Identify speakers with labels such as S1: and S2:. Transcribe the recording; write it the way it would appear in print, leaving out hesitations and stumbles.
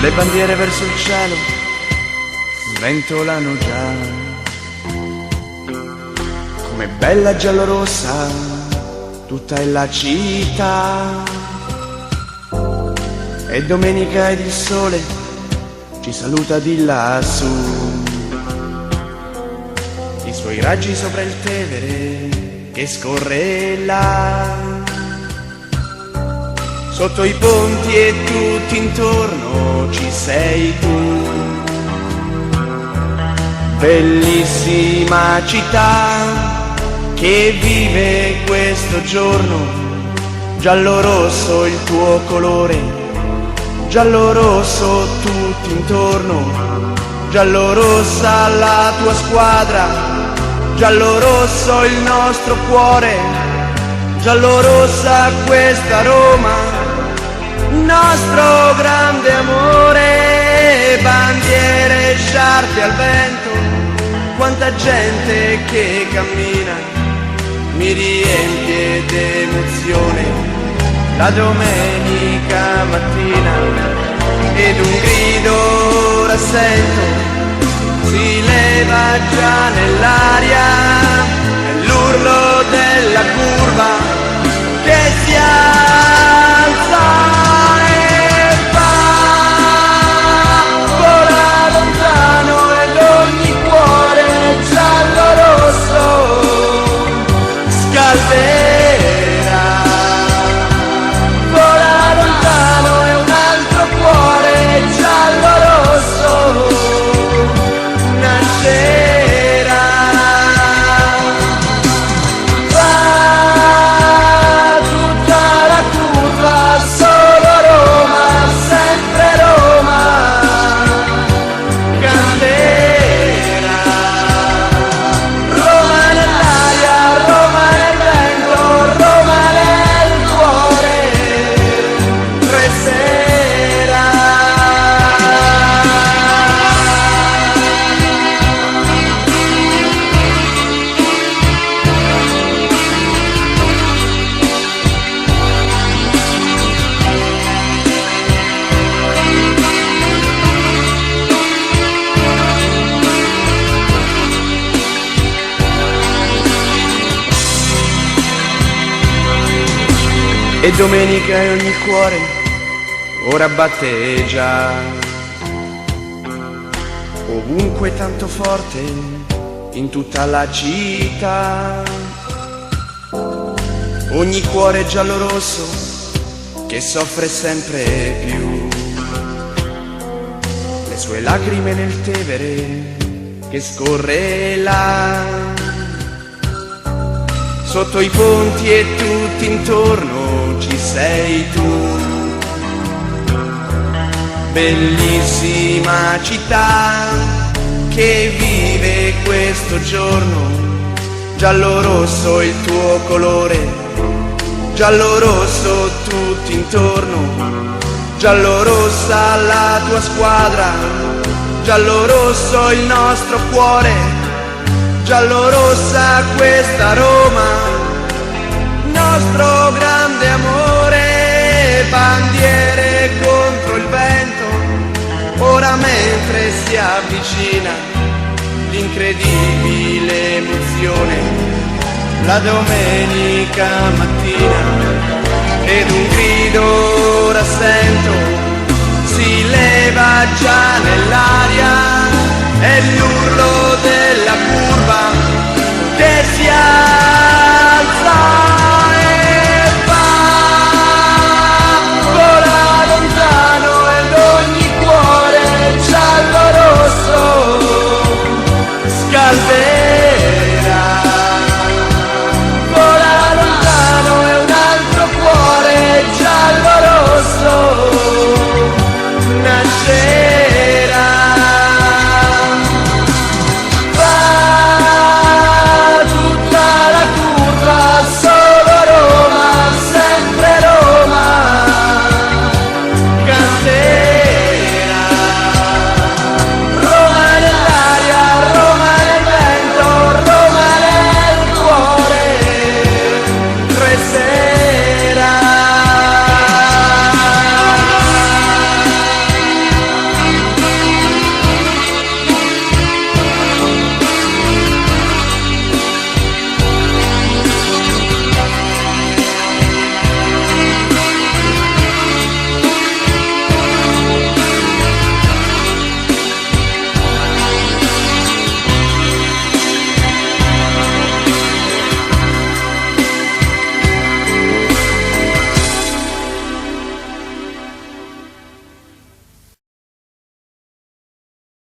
S1: le bandiere verso il cielo sventolano già, come bella giallorossa tutta è la città. E domenica ed il sole ci saluta di lassù, i suoi raggi sopra il Tevere che scorre là. Sotto i ponti e tutti intorno ci sei tu, bellissima città che vive questo giorno, giallo-rosso il tuo colore, giallo-rosso tutti intorno, giallo-rossa la tua squadra, giallo-rosso il nostro cuore, giallo-rossa questa Roma, nostro grande amore. Bandiere, sciarpe al vento, quanta gente che cammina, mi riempie d'emozione la domenica mattina. Ed un grido rassento si leva già nell'aria, è l'urlo della curva che si alza e va, vola lontano ed ogni cuore giallo-rosso scalderà. Vola lontano e un altro cuore giallo-rosso nascerà. Va tutta la curva, solo Roma, sempre Roma canterà. Roma nell'aria, Roma nel vento, Roma nel cuore resterà. E domenica e ogni cuore ora batte già, ovunque tanto forte in tutta la città. Ogni cuore giallo-rosso che soffre sempre più, le sue lacrime nel Tevere che scorre là. Sotto i ponti e tutti intorno ci sei tu, bellissima città che vive questo giorno, giallo-rosso il tuo colore, giallo-rosso tutti intorno, giallo-rossa la tua squadra, giallo-rosso il nostro cuore, giallo-rossa questa Roma, nostro grande amore. Bandiere contro il vento, ora mentre si avvicina l'incredibile emozione, la domenica mattina. Ed un grido rassento si leva già nell'aria, è l'urlo della curva